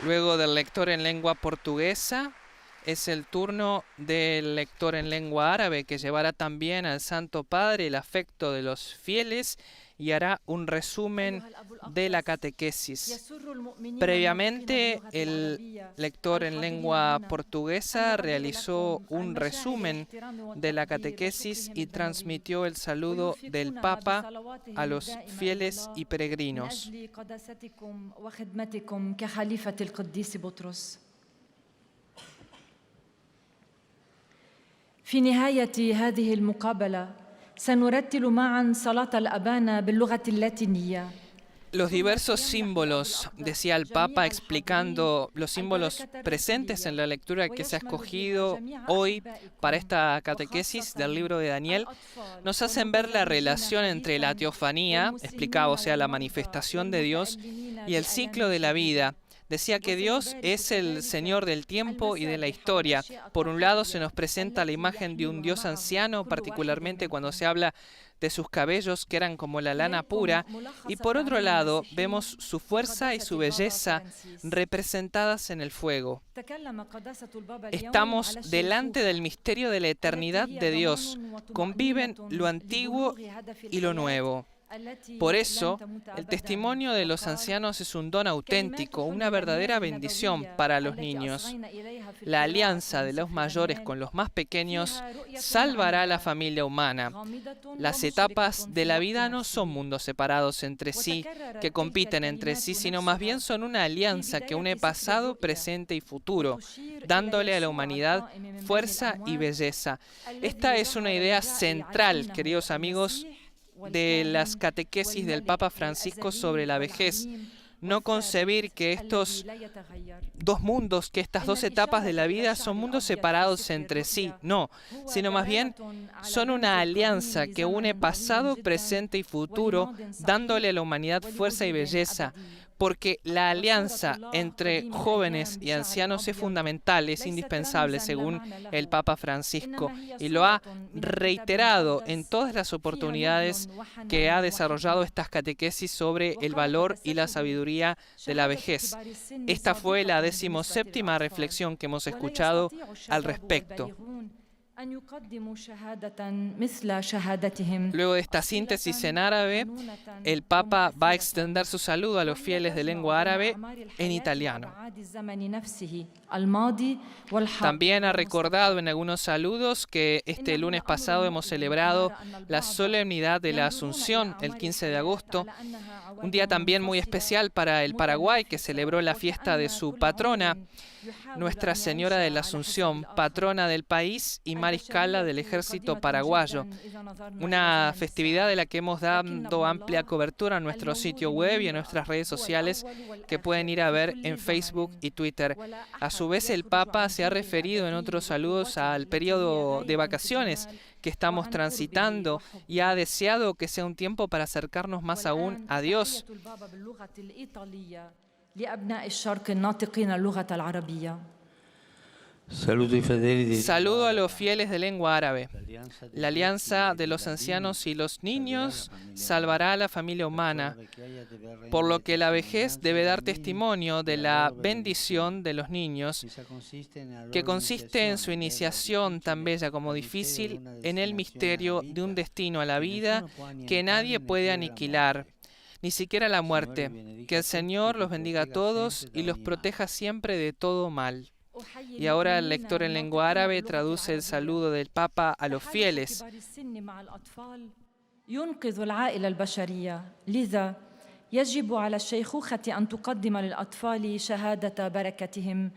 Luego del lector en lengua portuguesa, es el turno del lector en lengua árabe, que llevará también al Santo Padre el afecto de los fieles y hará un resumen de la catequesis. Previamente, el lector en lengua portuguesa realizó un resumen de la catequesis y transmitió el saludo del Papa a los fieles y peregrinos. في نهاية هذه المقابلة سنرتل معا صلاة الأبانا باللغة اللاتينية. Los diversos símbolos, decía el Papa explicando los símbolos presentes en la lectura que se ha escogido hoy para esta catequesis del libro de Daniel, nos hacen ver la relación entre la teofanía, explicaba, o sea, la manifestación de Dios, y el ciclo de la vida. Decía que Dios es el Señor del tiempo y de la historia. Por un lado se nos presenta la imagen de un Dios anciano, particularmente cuando se habla de sus cabellos que eran como la lana pura, y por otro lado vemos su fuerza y su belleza representadas en el fuego. Estamos delante del misterio de la eternidad de Dios. Conviven lo antiguo y lo nuevo. Por eso, el testimonio de los ancianos es un don auténtico, una verdadera bendición para los niños. La alianza de los mayores con los más pequeños salvará a la familia humana. Las etapas de la vida no son mundos separados entre sí, que compiten entre sí, sino más bien son una alianza que une pasado, presente y futuro, dándole a la humanidad fuerza y belleza. Esta es una idea central, queridos amigos, de las catequesis del Papa Francisco sobre la vejez. No concebir que estos dos mundos, que estas dos etapas de la vida son mundos separados entre sí, no, sino más bien son una alianza que une pasado, presente y futuro, dándole a la humanidad fuerza y belleza. porque la alianza entre jóvenes y ancianos es fundamental, es indispensable, según el Papa Francisco, y lo ha reiterado en todas las oportunidades que ha desarrollado estas catequesis sobre el valor y la sabiduría de la vejez. Esta fue la 17ª reflexión que hemos escuchado al respecto. Luego de esta síntesis en árabe, el Papa va a extender su saludo a los fieles de lengua árabe en italiano. También ha recordado en algunos saludos que este lunes pasado hemos celebrado la solemnidad de la Asunción, el 15 de agosto, un día también muy especial para el Paraguay, que celebró la fiesta de su patrona, Nuestra Señora de la Asunción, patrona del país y mariscala del ejército paraguayo. Una festividad de la que hemos dado amplia cobertura en nuestro sitio web y en nuestras redes sociales, que pueden ir a ver en Facebook y Twitter. A su vez, el Papa se ha referido en otros saludos al periodo de vacaciones que estamos transitando y ha deseado que sea un tiempo para acercarnos más aún a Dios. Saludo a los fieles de lengua árabe. La alianza de los ancianos y los niños salvará a la familia humana, por lo que la vejez debe dar testimonio de la bendición de los niños, que consiste en su iniciación tan bella como difícil en el misterio de un destino a la vida que nadie puede aniquilar, ni siquiera la muerte. Que el Señor los bendiga a todos y los proteja siempre de todo mal. Y ahora el lector en lengua árabe traduce el saludo del Papa a los fieles. يجب على الشيخوخة أن تقدم للأطفال شهادة بركتهم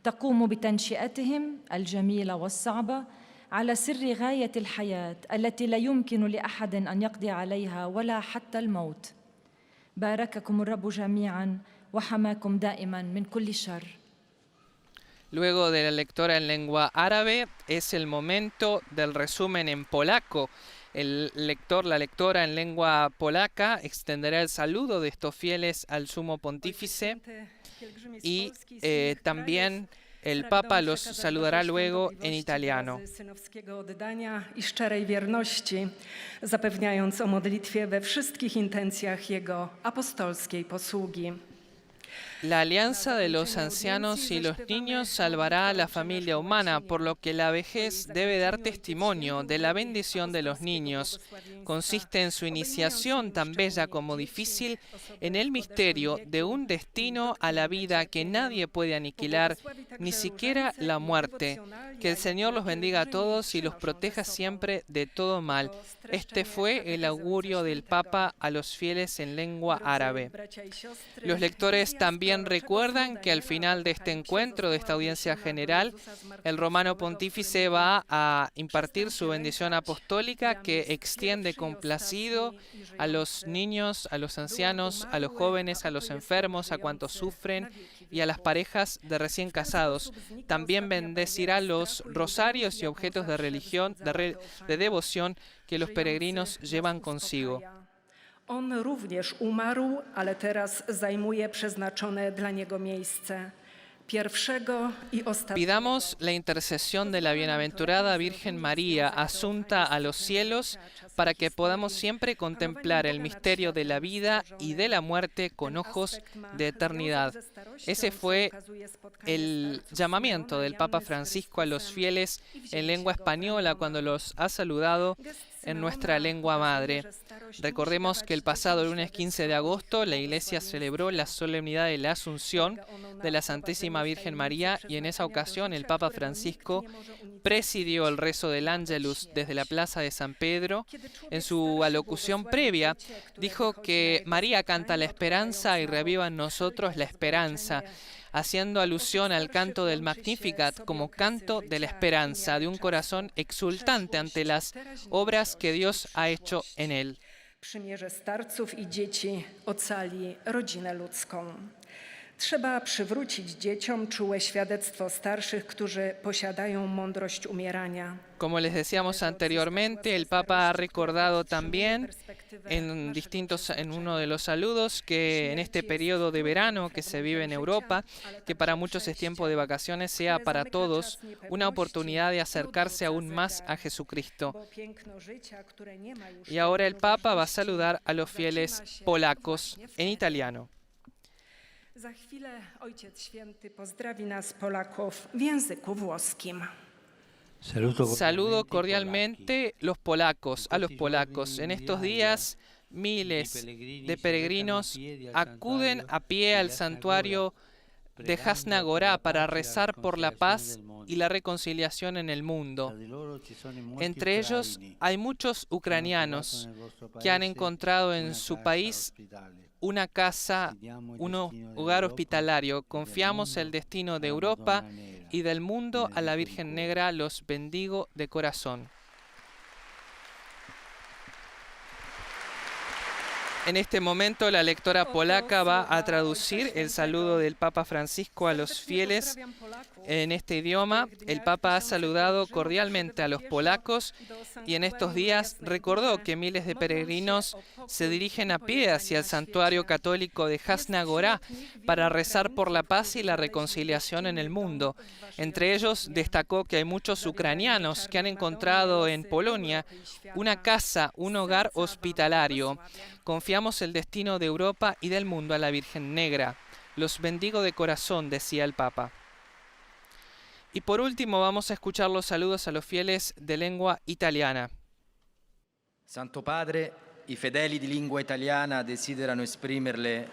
تقوم بتنشئتهم الجميلة والصعبة على سر غاية الحياة التي لا يمكن لأحد أن يقضي عليها ولا حتى الموت. بارككم الرب جميعا وحماكم دائما من كل شر. Luego de la lectora en lengua árabe, es el momento del resumen en polaco. La lectora en lengua polaca extenderá el saludo de estos fieles al sumo pontífice y también el Papa los saludará luego en italiano. I szczerej wierności, zapewniając o modlitwie we wszystkich intencjach Jego apostolskiej posługi. La alianza de los ancianos y los niños salvará a la familia humana, por lo que la vejez debe dar testimonio de la bendición de los niños. Consiste en su iniciación tan bella como difícil en el misterio de un destino a la vida que nadie puede aniquilar, ni siquiera la muerte. Que el Señor los bendiga a todos y los proteja siempre de todo mal. Este fue el augurio del Papa a los fieles en lengua árabe. Los lectores también recuerdan que al final de este encuentro, de esta audiencia general, el romano pontífice va a impartir su bendición apostólica que extiende complacido a los niños, a los ancianos, a los jóvenes, a los enfermos, a cuantos sufren y a las parejas de recién casados. También bendecirá los rosarios y objetos de religión, de devoción que los peregrinos llevan consigo. On również umarł, ale teraz zajmuje przeznaczone dla niego miejsce. Pidamos la intercesión de la bienaventurada Virgen María, asunta a los cielos, para que podamos siempre contemplar el misterio de la vida y de la muerte con ojos de eternidad. Ese fue el llamamiento del Papa Francisco a los fieles en lengua española cuando los ha saludado en nuestra lengua madre. Recordemos que el pasado lunes 15 de agosto la Iglesia celebró la solemnidad de la Asunción de la Santísima Virgen María y en esa ocasión el Papa Francisco presidió el rezo del Ángelus desde la Plaza de San Pedro. En su alocución previa dijo que María canta la esperanza y reaviva en nosotros la esperanza, haciendo alusión al canto del Magnificat como canto de la esperanza, de un corazón exultante ante las obras que Dios ha hecho en él. Trzeba przywrócić dzieciom czułe świadectwo starszych, którzy posiadają mądrość umierania. Como les decíamos anteriormente, el Papa ha recordado también en uno de los saludos que en este periodo de verano que se vive en Europa, que para muchos es tiempo de vacaciones, sea para todos una oportunidad de acercarse aún más a Jesucristo. Y ahora el Papa va a saludar a los fieles polacos en italiano. Za chwilę Ojciec Święty pozdrowi nas Polaków w języku włoskim. Saludo cordialmente a los polacos. En estos días, miles de peregrinos acuden a pie al santuario de Jasna Gorá para rezar por la paz y la reconciliación en el mundo. Entre ellos hay muchos ucranianos que han encontrado en su país una casa, un hogar hospitalario. Confiamos el destino de Europa y del mundo a la Virgen Negra, los bendigo de corazón. En este momento la lectora polaca va a traducir el saludo del Papa Francisco a los fieles en este idioma. El Papa ha saludado cordialmente a los polacos y en estos días recordó que miles de peregrinos se dirigen a pie hacia el santuario católico de Jasna Gorá para rezar por la paz y la reconciliación en el mundo. Entre ellos destacó que hay muchos ucranianos que han encontrado en Polonia una casa, un hogar hospitalario. Confiamos el destino de Europa y del mundo a la Virgen Negra. Los bendigo de corazón, decía el Papa. Y por último vamos a escuchar los saludos a los fieles de lengua italiana. Santo Padre, i fedeli di lingua italiana desiderano esprimerle.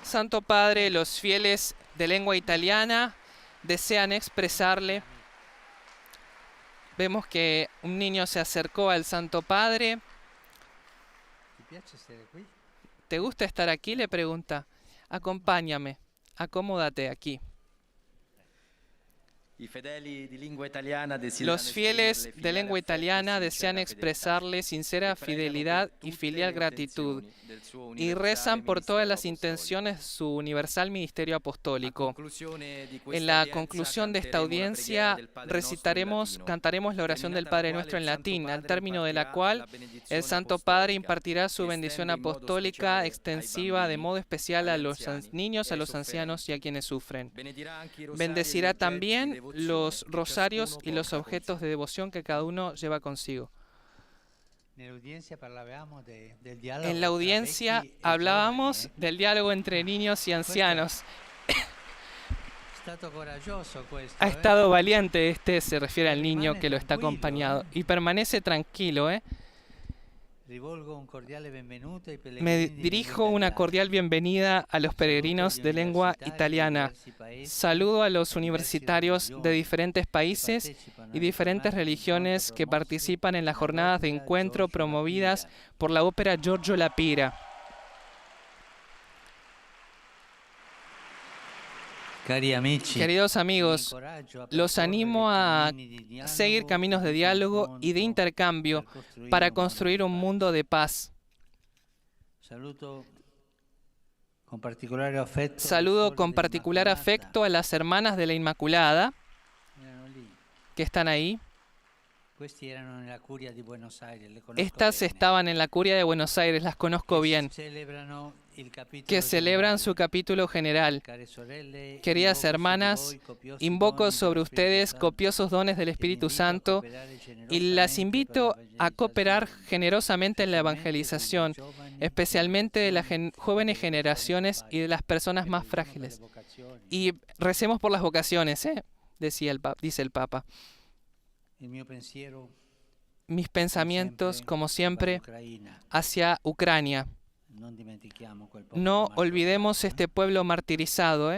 Santo Padre, los fieles de lengua italiana desean expresarle. Vemos que un niño se acercó al Santo Padre. ¿Te gusta estar aquí?, le pregunta. Acompáñame, acomódate aquí. Los fieles de lengua italiana desean expresarle sincera fidelidad y filial gratitud y rezan por todas las intenciones de su universal ministerio apostólico. En la conclusión de esta audiencia cantaremos la oración del Padre Nuestro en latín, al término de la cual el Santo Padre impartirá su bendición apostólica extensiva de modo especial a los niños, a los ancianos y a quienes sufren. Bendecirá también los rosarios y los objetos de devoción que cada uno lleva consigo. En la audiencia hablábamos del diálogo entre niños y ancianos. Ha estado valiente se refiere al niño que lo está acompañado, y permanece tranquilo, Me dirijo una cordial bienvenida a los peregrinos de lengua italiana. Saludo a los universitarios de diferentes países y diferentes religiones que participan en las jornadas de encuentro promovidas por la ópera Giorgio La Pira. Queridos amigos, los animo a seguir caminos de diálogo y de intercambio para construir un mundo de paz. Saludo con particular afecto a las hermanas de la Inmaculada que están ahí. Estas estaban en la Curia de Buenos Aires, las conozco bien, que celebran su capítulo general. Queridas hermanas, invoco sobre ustedes copiosos dones del Espíritu Santo y las invito a cooperar generosamente en la evangelización, especialmente de las jóvenes generaciones y de las personas más frágiles. Y recemos por las vocaciones, dice el Papa. Mis pensamientos, como siempre, hacia Ucrania. No olvidemos este pueblo martirizado.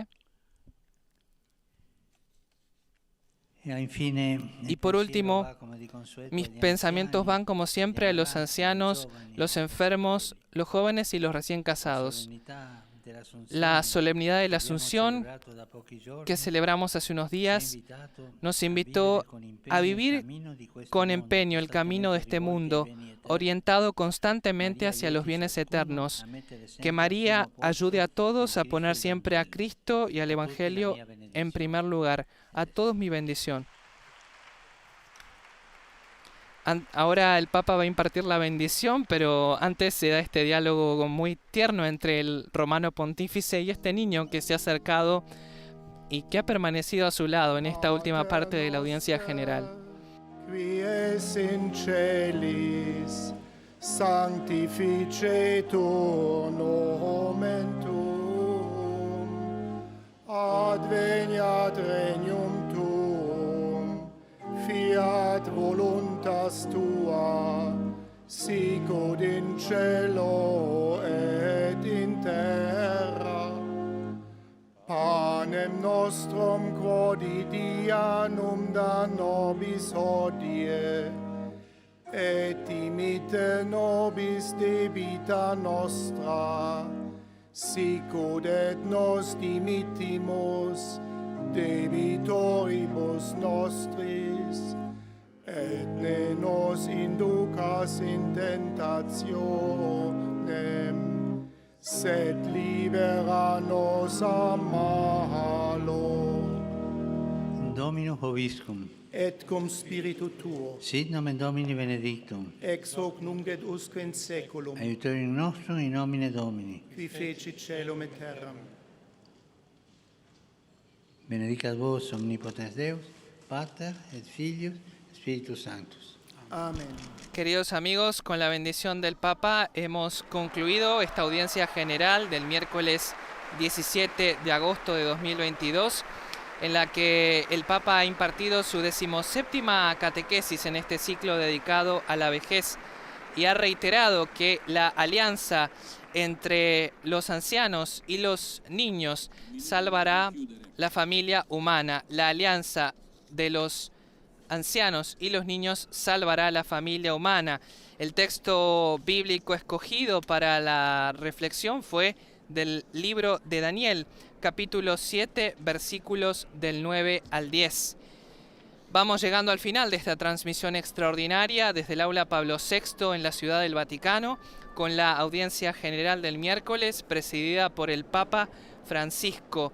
Y por último, mis pensamientos van, como siempre, a los ancianos, los enfermos, los jóvenes y los recién casados. La solemnidad de la Asunción que celebramos hace unos días nos invitó a vivir con empeño el camino de este mundo, orientado constantemente hacia los bienes eternos. Que María ayude a todos a poner siempre a Cristo y al Evangelio en primer lugar. A todos mi bendición. Ahora el Papa va a impartir la bendición, pero antes se da este diálogo muy tierno entre el romano pontífice y este niño que se ha acercado y que ha permanecido a su lado en esta última parte de la audiencia general. Qui es in celis, sanctificetur nomen tuum, adveniat regnum tuum, fiat voluntas tua, sicut in cielo et in terra. Panem nostrum quotidianum da nobis hodie, et dimitte nobis debita nostra, sicut et nos dimittimus debitoribus nostris, et ne nos inducas in tentationem, sed libera nos a malo. Dominus vobiscum. Et cum spiritu tuo. Sit nomen Domini benedictum. Ex hoc nunc et usque in saeculum. Aiutorium nostrum in nomine Domini. Qui fecit caelum et terram. Benedicat vos omnipotens Deus, Pater et Filius, Spiritus Sanctus. Amén. Queridos amigos, con la bendición del Papa hemos concluido esta audiencia general del miércoles 17 de agosto de 2022, en la que el Papa ha impartido su 17ª catequesis en este ciclo dedicado a la vejez y ha reiterado que la alianza entre los ancianos y los niños salvará la familia humana. La alianza de los ancianos y los niños salvará a la familia humana. El texto bíblico escogido para la reflexión fue del libro de Daniel, capítulo 7, versículos del 9 al 10. Vamos llegando al final de esta transmisión extraordinaria desde el Aula Pablo VI en la Ciudad del Vaticano, con la audiencia general del miércoles presidida por el Papa Francisco,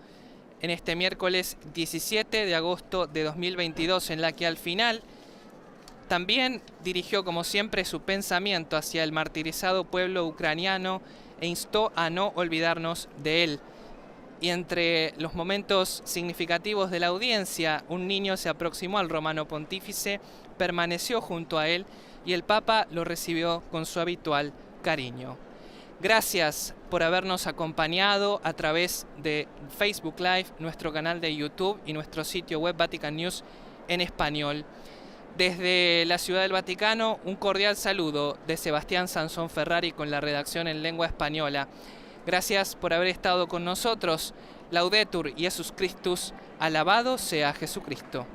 en este miércoles 17 de agosto de 2022, en la que al final también dirigió, como siempre, su pensamiento hacia el martirizado pueblo ucraniano e instó a no olvidarnos de él. Y entre los momentos significativos de la audiencia, un niño se aproximó al romano pontífice, permaneció junto a él y el Papa lo recibió con su habitual cariño. Gracias por habernos acompañado a través de Facebook Live, nuestro canal de YouTube y nuestro sitio web Vatican News en español. Desde la Ciudad del Vaticano, un cordial saludo de Sebastián Sansón Ferrari con la redacción en lengua española. Gracias por haber estado con nosotros. Laudetur Jesus Christus, alabado sea Jesucristo.